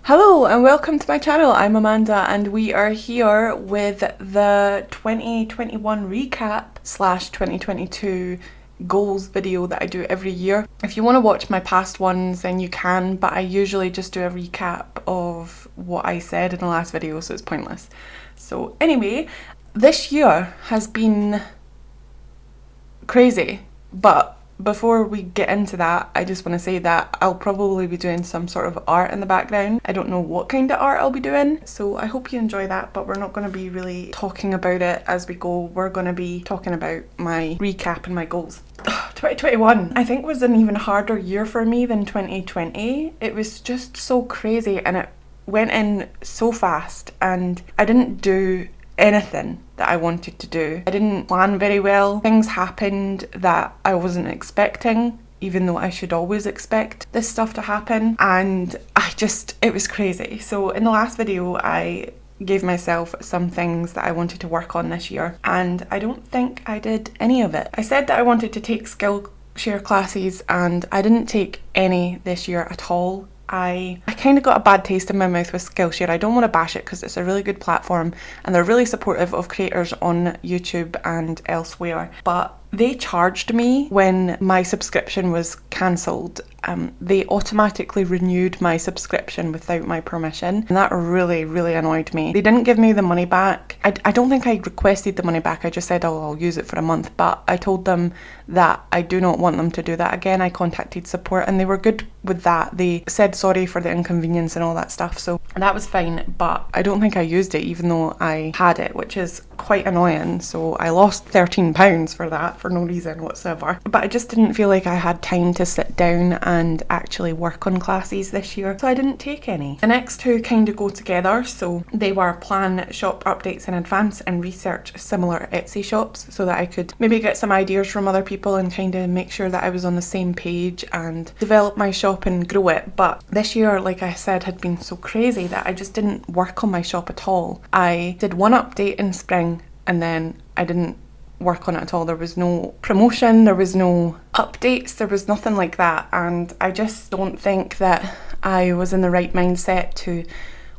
Hello and welcome to my channel. I'm Amanda and we are here with the 2021 recap / 2022 goals video that I do every year. If you want to watch my past ones then you can, but I usually just do a recap of what I said in the last video, so it's pointless. So anyway, this year has been crazy, but before we get into that, I just want to say that I'll probably be doing some sort of art in the background. I don't know what kind of art I'll be doing, so I hope you enjoy that, but we're not going to be really talking about it as we go. We're going to be talking about my recap and my goals. 2021 I think was an even harder year for me than 2020. It was just so crazy and it went in so fast and I didn't do anything that I wanted to do. I didn't plan very well. Things happened that I wasn't expecting, even though I should always expect this stuff to happen, and it was crazy. So in the last video I gave myself some things that I wanted to work on this year and I don't think I did any of it. I said that I wanted to take Skillshare classes and I didn't take any this year at all. I kind of got a bad taste in my mouth with Skillshare. I don't want to bash it because it's a really good platform and they're really supportive of creators on YouTube and elsewhere, but they charged me when my subscription was cancelled. They automatically renewed my subscription without my permission and that really annoyed me. They didn't give me the money back. I don't think I requested the money back. I just said, oh, I'll use it for a month, but I told them that I do not want them to do that again. I contacted support and they were good with that. They said sorry for the inconvenience and all that stuff, so that was fine, but I don't think I used it even though I had it, which is quite annoying. So I lost £13 for that for no reason whatsoever, but I just didn't feel like I had time to sit down and actually work on classes this year, so I didn't take any. The next two kind of go together, so they were plan shop updates in advance and research similar Etsy shops so that I could maybe get some ideas from other people and kind of make sure that I was on the same page and develop my shop and grow it. But this year, like I said, had been so crazy that I just didn't work on my shop at all. I did one update in spring and then I didn't work on it at all. There was no promotion, there was no updates, there was nothing like that, and I just don't think that I was in the right mindset to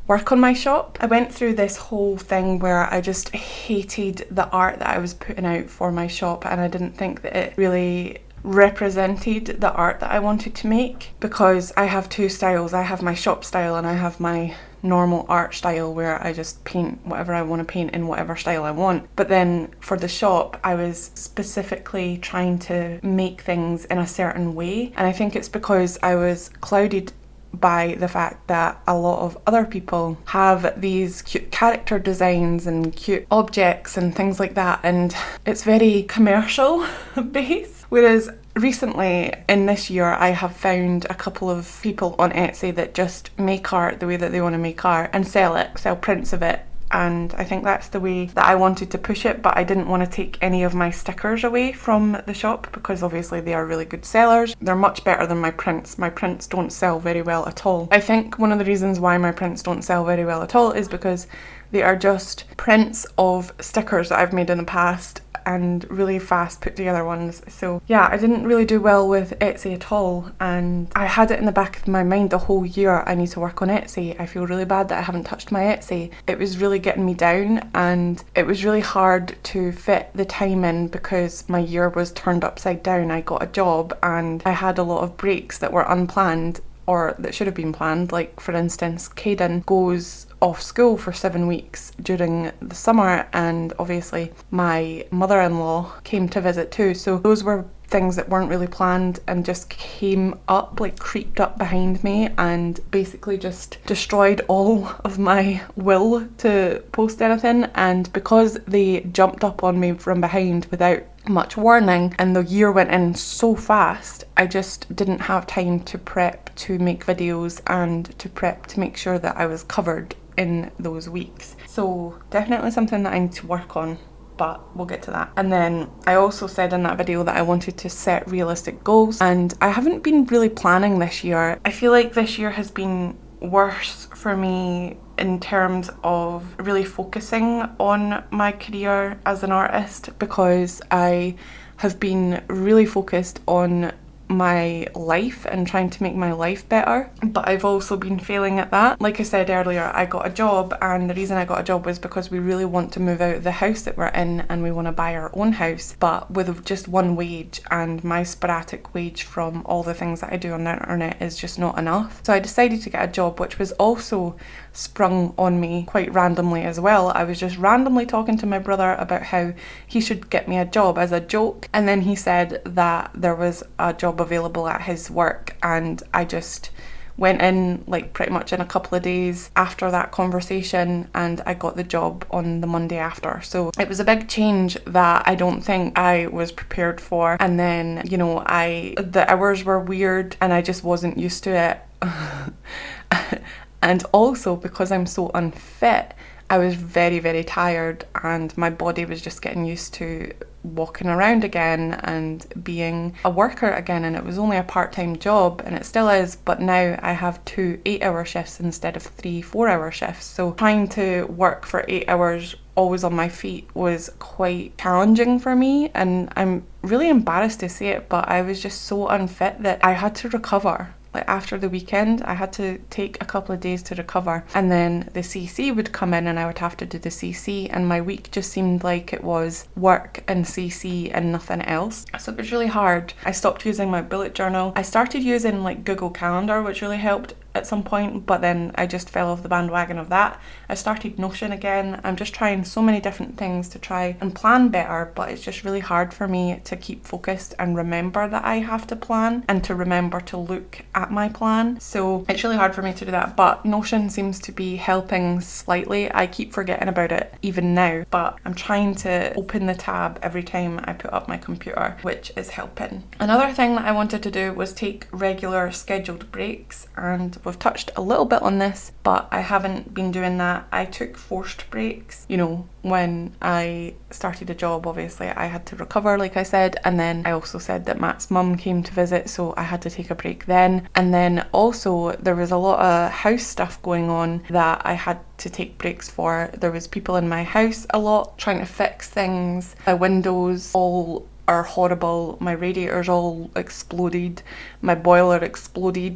work on my shop. I went through this whole thing where I just hated the art that I was putting out for my shop and I didn't think that it really represented the art that I wanted to make, because I have two styles. I have my shop style and I have my normal art style where I just paint whatever I want to paint in whatever style I want. But then for the shop I was specifically trying to make things in a certain way, and I think it's because I was clouded by the fact that a lot of other people have these cute character designs and cute objects and things like that, and it's very commercial based. Whereas recently in this year I have found a couple of people on Etsy that just make art the way that they want to make art and sell prints of it, and I think that's the way that I wanted to push it. But I didn't want to take any of my stickers away from the shop because obviously they are really good sellers. They're much better than my prints. My prints don't sell very well at all. I think one of the reasons why my prints don't sell very well at all is because they are just prints of stickers that I've made in the past and really fast put together ones. So yeah, I didn't really do well with Etsy at all, and I had it in the back of my mind the whole year, I need to work on Etsy. I feel really bad that I haven't touched my Etsy. It was really getting me down and it was really hard to fit the time in because my year was turned upside down. I got a job and I had a lot of breaks that were unplanned or that should have been planned. Like for instance, Caden goes off school for 7 weeks during the summer and obviously my mother-in-law came to visit too, so those were things that weren't really planned and just came up, like creeped up behind me and basically just destroyed all of my will to post anything. And because they jumped up on me from behind without much warning and the year went in so fast, I just didn't have time to prep to make videos and to prep to make sure that I was covered in those weeks. So definitely something that I need to work on, but we'll get to that. And then I also said in that video that I wanted to set realistic goals, and I haven't been really planning this year. I feel like this year has been worse for me in terms of really focusing on my career as an artist, because I have been really focused on my life and trying to make my life better, but I've also been failing at that. Like I said earlier, I got a job, and the reason I got a job was because we really want to move out of the house that we're in and we want to buy our own house, but with just one wage, and my sporadic wage from all the things that I do on the internet is just not enough. So I decided to get a job, which was also sprung on me quite randomly as well. I was just randomly talking to my brother about how he should get me a job as a joke, and then he said that there was a job available at his work, and I just went in like pretty much in a couple of days after that conversation, and I got the job on the Monday after. So it was a big change that I don't think I was prepared for, and then the hours were weird and I just wasn't used to it. And also because I'm so unfit, I was very, very tired, and my body was just getting used to walking around again and being a worker again, and it was only a part-time job, and it still is, but now I have 2 8-hour shifts instead of 3 4-hour shifts. So trying to work for 8 hours always on my feet was quite challenging for me, and I'm really embarrassed to say it, but I was just so unfit that I had to recover. Like after the weekend, I had to take a couple of days to recover, and then the CC would come in and I would have to do the CC, and my week just seemed like it was work and CC and nothing else. So it was really hard. I stopped using my bullet journal. I started using like Google Calendar, which really helped at some point, but then I just fell off the bandwagon of that. I started Notion again. I'm just trying so many different things to try and plan better, but it's just really hard for me to keep focused and remember that I have to plan and to remember to look at my plan. So it's really hard for me to do that, but Notion seems to be helping slightly. I keep forgetting about it even now, but I'm trying to open the tab every time I put up my computer, which is helping. Another thing that I wanted to do was take regular scheduled breaks, and we've touched a little bit on this, but I haven't been doing that. I took forced breaks. When I started a job, obviously I had to recover, like I said, and then I also said that Matt's mum came to visit, so I had to take a break then. And then also there was a lot of house stuff going on that I had to take breaks for. There was people in my house a lot trying to fix things. My windows all are horrible, my radiators all exploded, my boiler exploded.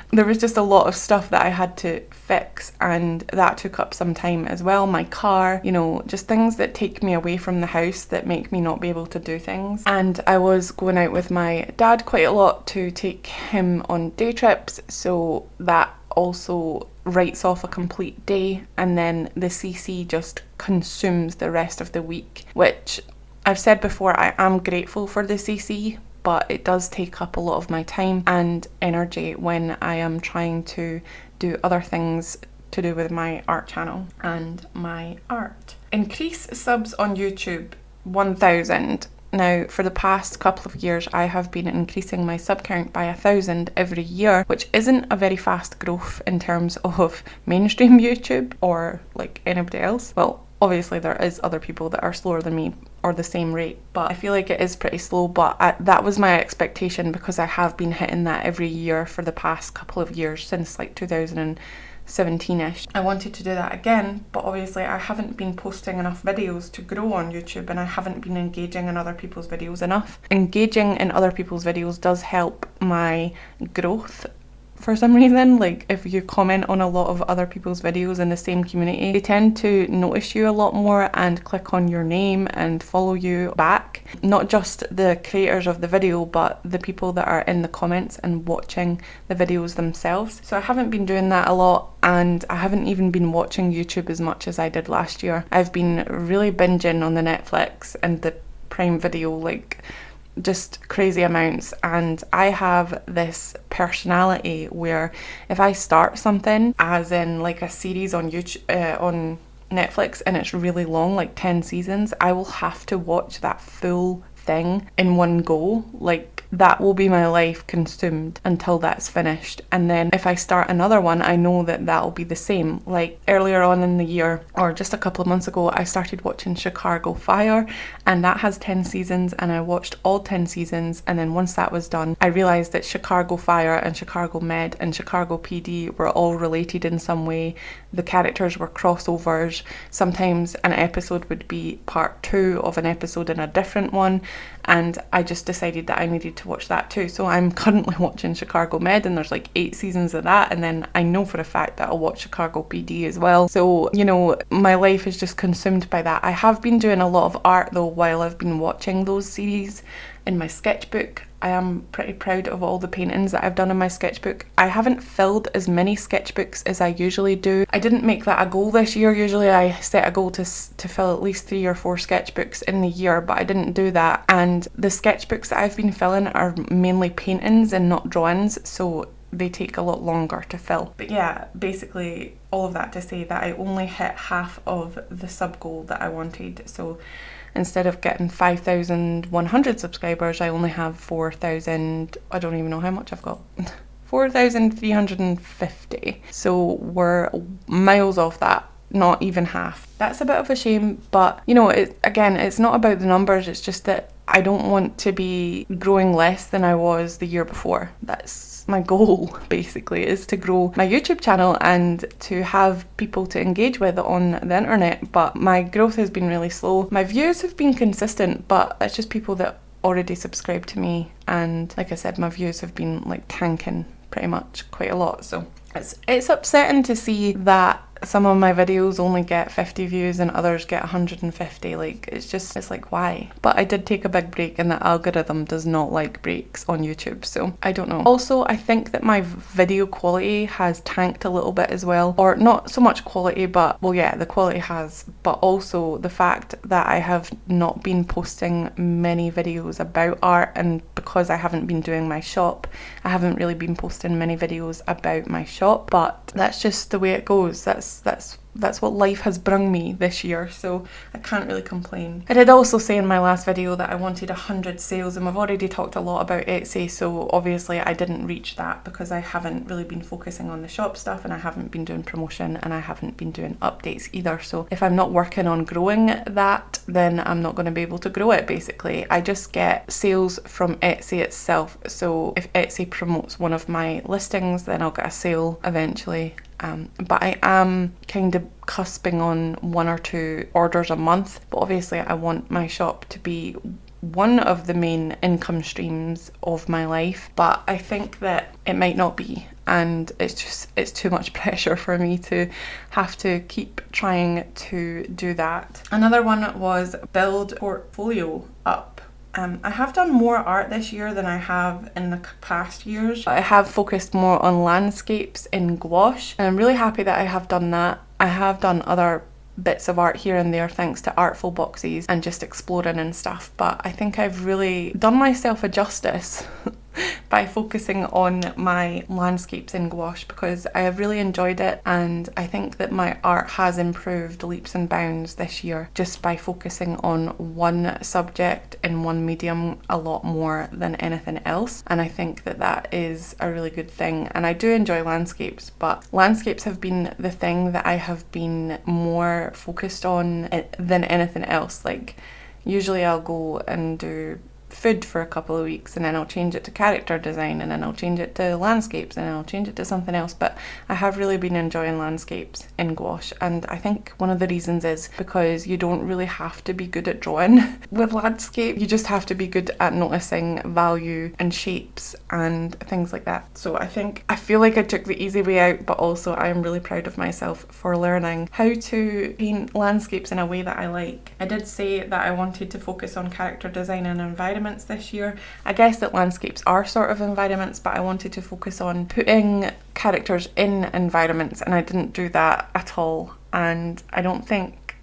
There was just a lot of stuff that I had to fix, and that took up some time as well. My car, just things that take me away from the house that make me not be able to do things. And I was going out with my dad quite a lot to take him on day trips, so that also writes off a complete day, and then the CC just consumes the rest of the week, which I've said before, I am grateful for the CC, but it does take up a lot of my time and energy when I am trying to do other things to do with my art channel and my art. Increase subs on YouTube, 1,000. Now, for the past couple of years, I have been increasing my sub count by 1,000 every year, which isn't a very fast growth in terms of mainstream YouTube or like anybody else. Well, obviously there is other people that are slower than me or the same rate, but I feel like it is pretty slow, but that was my expectation because I have been hitting that every year for the past couple of years since like 2017-ish. I wanted to do that again, but obviously I haven't been posting enough videos to grow on YouTube, and I haven't been engaging in other people's videos enough. Engaging in other people's videos does help my growth for some reason. Like if you comment on a lot of other people's videos in the same community, they tend to notice you a lot more and click on your name and follow you back. Not just the creators of the video, but the people that are in the comments and watching the videos themselves. So I haven't been doing that a lot, and I haven't even been watching YouTube as much as I did last year. I've been really binging on the Netflix and the Prime Video, like just crazy amounts, and I have this personality where if I start something, as in like a series on YouTube, on Netflix, and it's really long, like 10 seasons, I will have to watch that full thing in one go. Like that will be my life consumed until that's finished, and then if I start another one, I know that that'll be the same. Like earlier on in the year, or just a couple of months ago, I started watching Chicago Fire, and that has 10 seasons, and I watched all 10 seasons, and then once that was done, I realised that Chicago Fire and Chicago Med and Chicago PD were all related in some way. The characters were crossovers. Sometimes an episode would be part 2 of an episode in a different one, and I just decided that I needed to to watch that too. So I'm currently watching Chicago Med, and there's like 8 seasons of that, and then I know for a fact that I'll watch Chicago PD as well. So, you know, my life is just consumed by that. I have been doing a lot of art though while I've been watching those series in my sketchbook. I am pretty proud of all the paintings that I've done in my sketchbook. I haven't filled as many sketchbooks as I usually do. I didn't make that a goal this year. Usually I set a goal to fill at least 3 or 4 sketchbooks in the year, but I didn't do that. And the sketchbooks that I've been filling are mainly paintings and not drawings, so they take a lot longer to fill. But yeah, basically all of that to say that I only hit half of the sub goal that I wanted. So instead of getting 5,100 subscribers, I only have 4,000, I don't even know how much I've got. 4,350. So we're miles off that, not even half. That's a bit of a shame, but you know, again, it's not about the numbers, it's just that I don't want to be growing less than I was the year before. That's my goal, basically, is to grow my YouTube channel and to have people to engage with on the internet, but my growth has been really slow. My views have been consistent, but it's just people that already subscribe to me, and like I said, my views have been like tanking pretty much quite a lot. So it's upsetting to see that some of my videos only get 50 views and others get 150. Like, it's like, why? But I did take a big break, and the algorithm does not like breaks on YouTube, so I don't know. Also, I think that my video quality has tanked a little bit as well, or not so much quality, but well, yeah, the quality has, but also the fact that I have not been posting many videos about art, and because I haven't been doing my shop, I haven't really been posting many videos about my shop. But that's just the way it goes. That's what life has brung me this year, so I can't really complain. I did also say in my last video that I wanted 100 sales, and we've already talked a lot about Etsy, so obviously I didn't reach that because I haven't really been focusing on the shop stuff, and I haven't been doing promotion, and I haven't been doing updates either. So if I'm not working on growing that, then I'm not going to be able to grow it, basically. I just get sales from Etsy itself, so if Etsy promotes one of my listings, then I'll get a sale eventually. But I am kind of cusping on 1 or 2 orders a month, but obviously I want my shop to be one of the main income streams of my life, but I think that it might not be, and it's too much pressure for me to have to keep trying to do that. Another one was build portfolio up. I have done more art this year than I have in the past years. I have focused more on landscapes in gouache, and I'm really happy that I have done that. I have done other bits of art here and there thanks to Artful Boxes and just exploring and stuff, but I think I've really done myself a justice by focusing on my landscapes in gouache, because I have really enjoyed it, and I think that my art has improved leaps and bounds this year just by focusing on one subject in one medium a lot more than anything else, and I think that that is a really good thing. And I do enjoy landscapes, but landscapes have been the thing that I have been more focused on than anything else. Like, usually I'll go and do food for a couple of weeks, and then I'll change it to character design, and then I'll change it to landscapes, and then I'll change it to something else. But I have really been enjoying landscapes in gouache, and I think one of the reasons is because you don't really have to be good at drawing with landscape. You just have to be good at noticing value and shapes and things like that. So I feel like I took the easy way out, but also I am really proud of myself for learning how to paint landscapes in a way that I like. I did say that I wanted to focus on character design and environment this year. I guess that landscapes are sort of environments, but I wanted to focus on putting characters in environments, and I didn't do that at all. And I don't think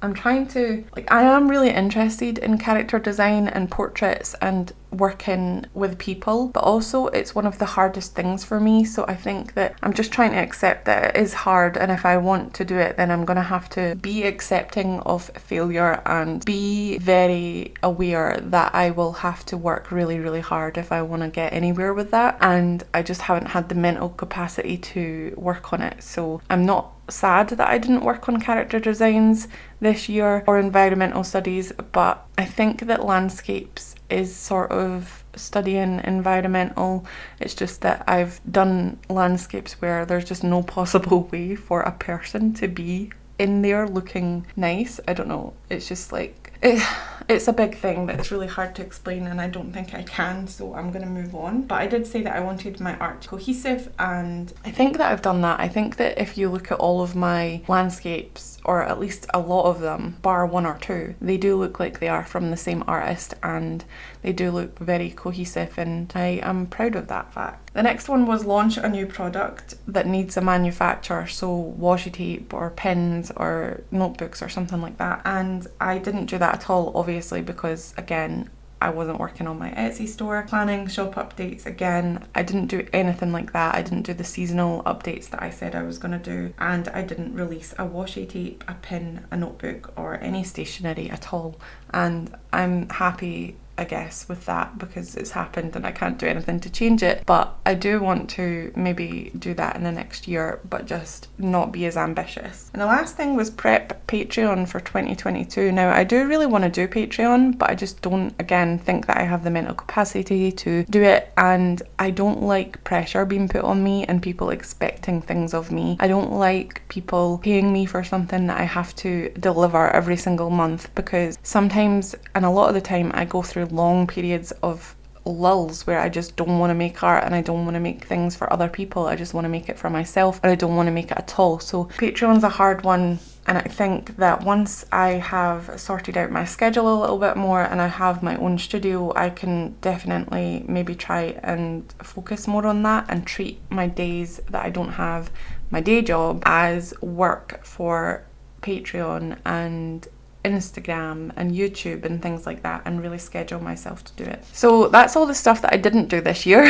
I'm trying to, like, I am really interested in character design and portraits and working with people, but also it's one of the hardest things for me, so I think that I'm just trying to accept that it is hard, and if I want to do it, then I'm gonna have to be accepting of failure and be very aware that I will have to work really, really hard if I want to get anywhere with that, and I just haven't had the mental capacity to work on it. So I'm not sad that I didn't work on character designs this year or environmental studies, but I think that landscapes is sort of studying environmental. It's just that I've done landscapes where there's just no possible way for a person to be in there looking nice. I don't know, it's just like It's a big thing that's really hard to explain, and I don't think I can, so I'm going to move on. But I did say that I wanted my art cohesive, and I think that I've done that. I think that if you look at all of my landscapes, or at least a lot of them, bar one or two, they do look like they are from the same artist, and they do look very cohesive, and I am proud of that fact. The next one was launch a new product that needs a manufacturer, so washi tape or pins or notebooks or something like that. And I didn't do that at all, obviously, because again, I wasn't working on my Etsy store. Planning shop updates, again, I didn't do anything like that. I didn't do the seasonal updates that I said I was going to do, and I didn't release a washi tape, a pin, a notebook, or any stationery at all. And I'm happy, I guess, with that, because it's happened and I can't do anything to change it. But I do want to maybe do that in the next year, but just not be as ambitious. And the last thing was prep Patreon for 2022. Now, I do really want to do Patreon, but I just don't, again, think that I have the mental capacity to do it, and I don't like pressure being put on me and people expecting things of me. I don't like people paying me for something that I have to deliver every single month, because sometimes, and a lot of the time, I go through long periods of lulls where I just don't want to make art, and I don't want to make things for other people. I just want to make it for myself, and I don't want to make it at all. So Patreon's a hard one, and I think that once I have sorted out my schedule a little bit more and I have my own studio, I can definitely maybe try and focus more on that and treat my days that I don't have my day job as work for Patreon and Instagram and YouTube and things like that, and really schedule myself to do it. So that's all the stuff that I didn't do this year.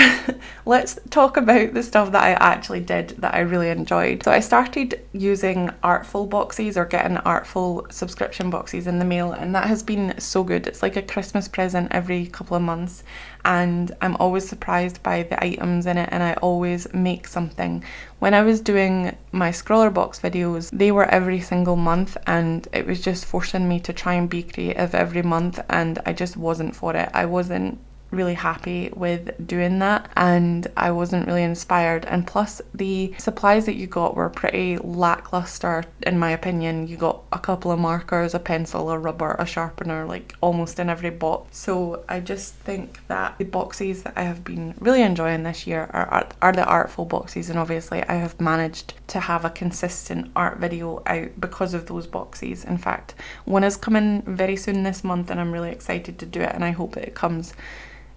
Let's talk about the stuff that I actually did that I really enjoyed. So I started using Artful boxes, or getting Artful subscription boxes in the mail, and that has been so good. It's like a Christmas present every couple of months, and I'm always surprised by the items in it, and I always make something. When I was doing my Scrawler Box videos, they were every single month, and it was just forcing me to try and be creative every month, and I just wasn't for it. I wasn't really happy with doing that, and I wasn't really inspired. And plus, the supplies that you got were pretty lackluster in my opinion. You got a couple of markers, a pencil, a rubber, a sharpener, like almost in every box. So I just think that the boxes that I have been really enjoying this year are the Artful boxes, and obviously I have managed to have a consistent art video out because of those boxes. In fact, one is coming very soon this month, and I'm really excited to do it, and I hope that it comes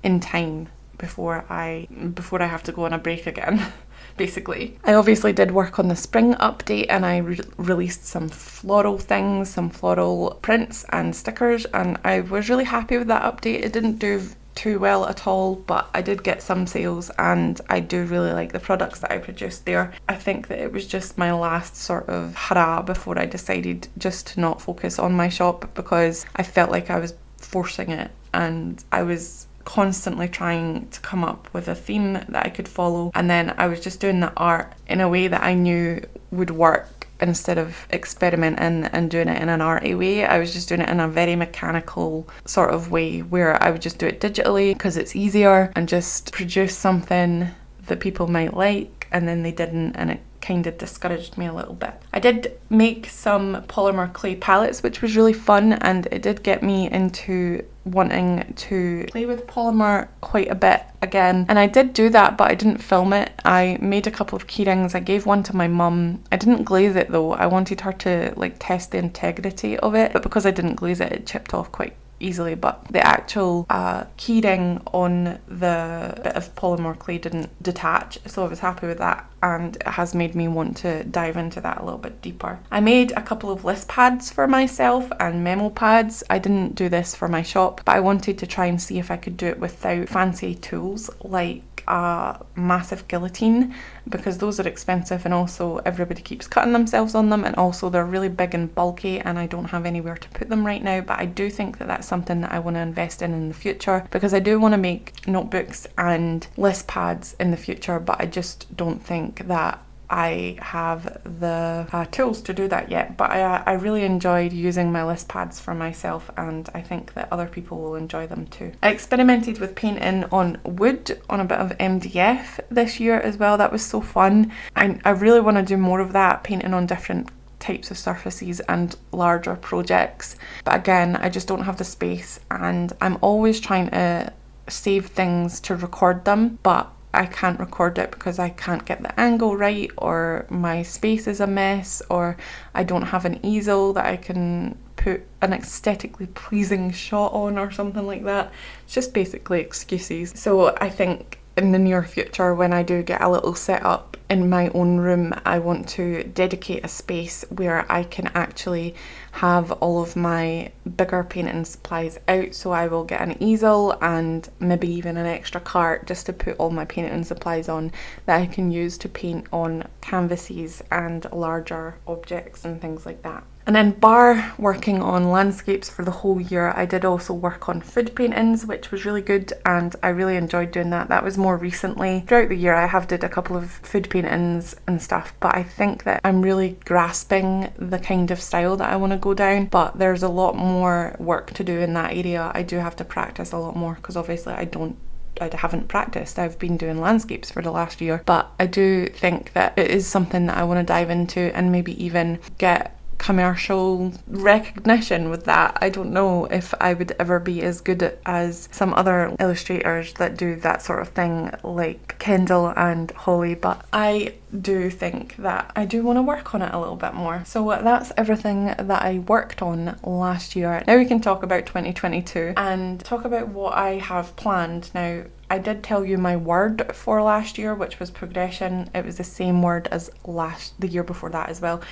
in time before I have to go on a break again. Basically, I obviously did work on the spring update, and I released some floral things, some floral prints and stickers, and I was really happy with that update. It didn't do too well at all, but I did get some sales, and I do really like the products that I produced there. I think that it was just my last sort of hurrah before I decided just to not focus on my shop, because I felt like I was forcing it, and I was constantly trying to come up with a theme that I could follow, and then I was just doing the art in a way that I knew would work instead of experimenting and doing it in an arty way. I was just doing it in a very mechanical sort of way, where I would just do it digitally because it's easier, and just produce something that people might like, and then they didn't, and it kind of discouraged me a little bit. I did make some polymer clay palettes, which was really fun, and it did get me into wanting to play with polymer quite a bit again. And I did do that, but I didn't film it. I made a couple of key rings. I gave one to my mum. I didn't glaze it though. I wanted her to like test the integrity of it, but because I didn't glaze it, it chipped off quite easily. But the actual key ring on the bit of polymer clay didn't detach, so I was happy with that, and it has made me want to dive into that a little bit deeper. I made a couple of list pads for myself and memo pads. I didn't do this for my shop, but I wanted to try and see if I could do it without fancy tools like a massive guillotine, because those are expensive, and also everybody keeps cutting themselves on them, and also they're really big and bulky, and I don't have anywhere to put them right now. But I do think that that's something that I want to invest in the future, because I do want to make notebooks and list pads in the future, but I just don't think that I have the tools to do that yet. But I really enjoyed using my list pads for myself, and I think that other people will enjoy them too. I experimented with painting on wood on a bit of MDF this year as well. That was so fun. I really want to do more of that, painting on different types of surfaces and larger projects. But again, I just don't have the space, and I'm always trying to save things to record them, but I can't record it because I can't get the angle right, or my space is a mess, or I don't have an easel that I can put an aesthetically pleasing shot on or something like that. It's just basically excuses. So I think in the near future, when I do get a little setup in my own room, I want to dedicate a space where I can actually have all of my bigger painting supplies out. So I will get an easel and maybe even an extra cart just to put all my painting supplies on that I can use to paint on canvases and larger objects and things like that. And then bar working on landscapes for the whole year, I did also work on food paintings, which was really good, and I really enjoyed doing that. That was more recently. Throughout the year I have did a couple of food paintings and stuff, but I think that I'm really grasping the kind of style that I want to go down, but there's a lot more work to do in that area. I do have to practice a lot more because obviously I haven't practiced. I've been doing landscapes for the last year, but I do think that it is something that I want to dive into and maybe even get commercial recognition with that. I don't know if I would ever be as good as some other illustrators that do that sort of thing like Kendall and Holly, but I do think that I do want to work on it a little bit more. So that's everything that I worked on last year. Now we can talk about 2022 and talk about what I have planned. Now, I did tell you my word for last year, which was progression. It was the same word as the year before that as well.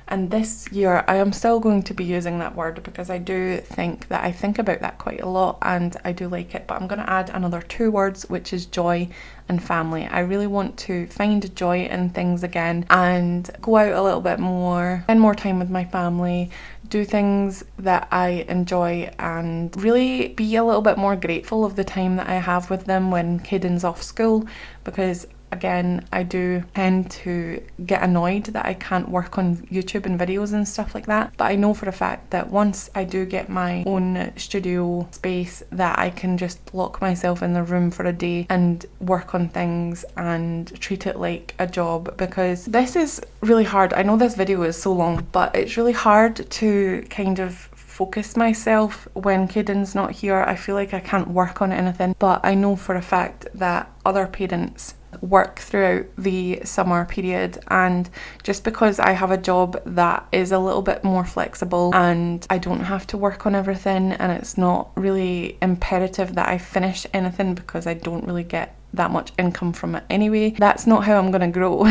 And this year I am still going to be using that word because I do think that I think about that quite a lot and I do like it, but I'm going to add another 2 words, which is joy and family. I really want to find joy in things again and go out a little bit more, spend more time with my family, do things that I enjoy, and really be a little bit more grateful of the time that I have with them when Caden's off school, because again, I do tend to get annoyed that I can't work on YouTube and videos and stuff like that. But I know for a fact that once I do get my own studio space, that I can just lock myself in the room for a day and work on things and treat it like a job, because this is really hard. I know this video is so long, but it's really hard to kind of focus myself when Caden's not here. I feel like I can't work on anything, but I know for a fact that other parents work throughout the summer period, and just because I have a job that is a little bit more flexible and I don't have to work on everything, and it's not really imperative that I finish anything because I don't really get that much income from it anyway, that's not how I'm gonna grow.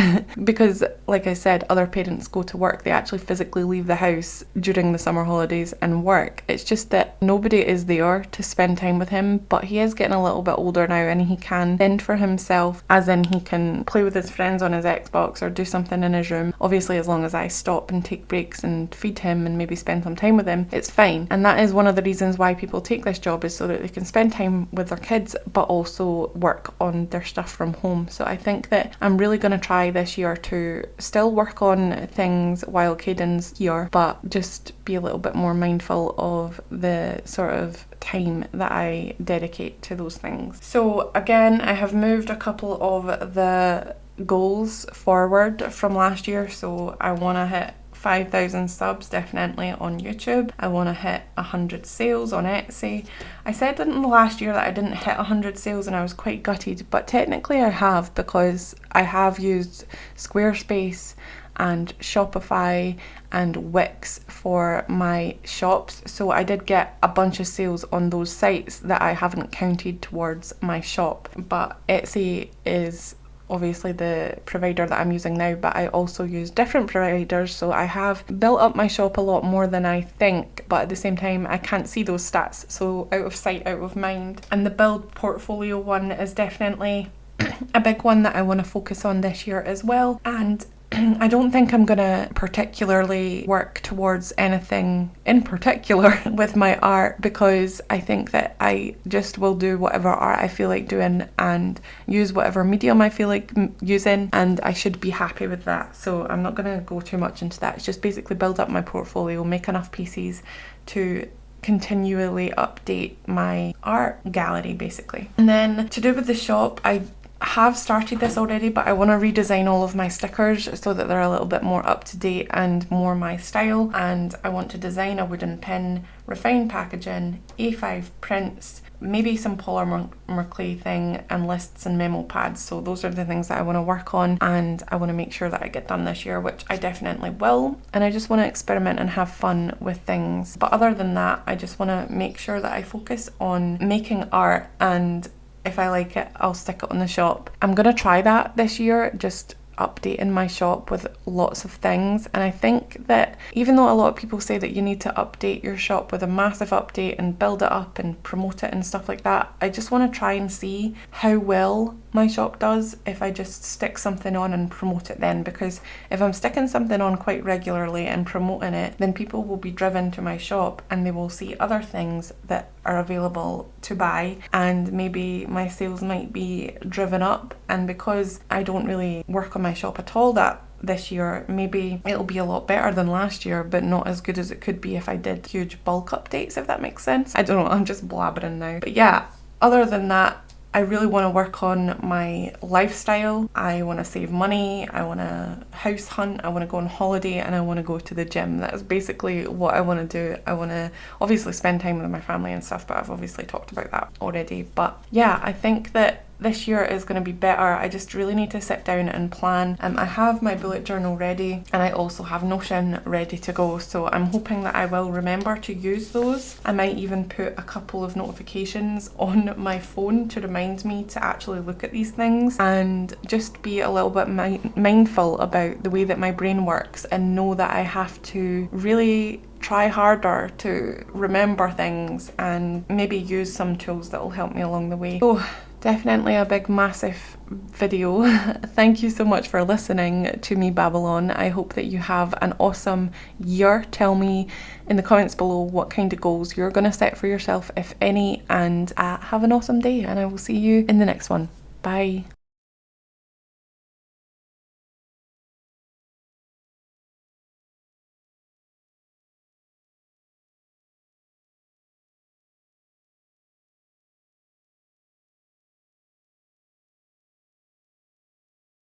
Because like I said, other parents go to work, they actually physically leave the house during the summer holidays and work. It's just that nobody is there to spend time with him, but he is getting a little bit older now and he can fend for himself, as in he can play with his friends on his Xbox or do something in his room. Obviously as long as I stop and take breaks and feed him and maybe spend some time with him, it's fine. And that is one of the reasons why people take this job, is so that they can spend time with their kids but also work on their stuff from home. So I think that I'm really going to try this year to still work on things while Caden's here, but just be a little bit more mindful of the sort of time that I dedicate to those things. So again, I have moved a couple of the goals forward from last year. So I want to hit 5,000 subs definitely on YouTube. I want to hit 100 sales on Etsy. I said in the last year that I didn't hit 100 sales and I was quite gutted, but technically I have, because I have used Squarespace and Shopify and Wix for my shops, so I did get a bunch of sales on those sites that I haven't counted towards my shop. But Etsy is obviously the provider that I'm using now, but I also use different providers, so I have built up my shop a lot more than I think, but at the same time I can't see those stats, so out of sight, out of mind. And the build portfolio one is definitely a big one that I want to focus on this year as well. And I don't think I'm gonna particularly work towards anything in particular with my art, because I think that I just will do whatever art I feel like doing and use whatever medium I feel like using, and I should be happy with that. So I'm not gonna go too much into that. It's just basically build up my portfolio, make enough pieces to continually update my art gallery basically. And then to do with the shop, I have started this already, but I want to redesign all of my stickers so that they're a little bit more up to date and more my style. And I want to design a wooden pin, refine packaging, A5 prints, maybe some polymer clay thing, and lists and memo pads. So those are the things that I want to work on, and I want to make sure that I get done this year, which I definitely will. And I just want to experiment and have fun with things. But other than that, I just want to make sure that I focus on making art, and if I like it, I'll stick it on the shop. I'm gonna try that this year, just updating my shop with lots of things. And I think that even though a lot of people say that you need to update your shop with a massive update and build it up and promote it and stuff like that, I just want to try and see how well my shop does if I just stick something on and promote it then. Because if I'm sticking something on quite regularly and promoting it, then people will be driven to my shop and they will see other things that are available to buy, and maybe my sales might be driven up. And because I don't really work on my shop at all this year, maybe it'll be a lot better than last year, but not as good as it could be if I did huge bulk updates, if that makes sense. I don't know, I'm just blabbering now. But yeah, other than that, I really want to work on my lifestyle. I want to save money, I want to house hunt, I want to go on holiday, and I want to go to the gym. That is basically what I want to do. I want to obviously spend time with my family and stuff, but I've obviously talked about that already. But yeah, I think that this year is going to be better. I just really need to sit down and plan. I have my bullet journal ready, and I also have Notion ready to go, so I'm hoping that I will remember to use those. I might even put a couple of notifications on my phone to remind me to actually look at these things, and just be a little bit mindful about the way that my brain works, and know that I have to really try harder to remember things and maybe use some tools that will help me along the way. So definitely a big massive video. Thank you so much for listening to me babble on. I hope that you have an awesome year. Tell me in the comments below what kind of goals you're going to set for yourself, if any, and have an awesome day, and I will see you in the next one. Bye.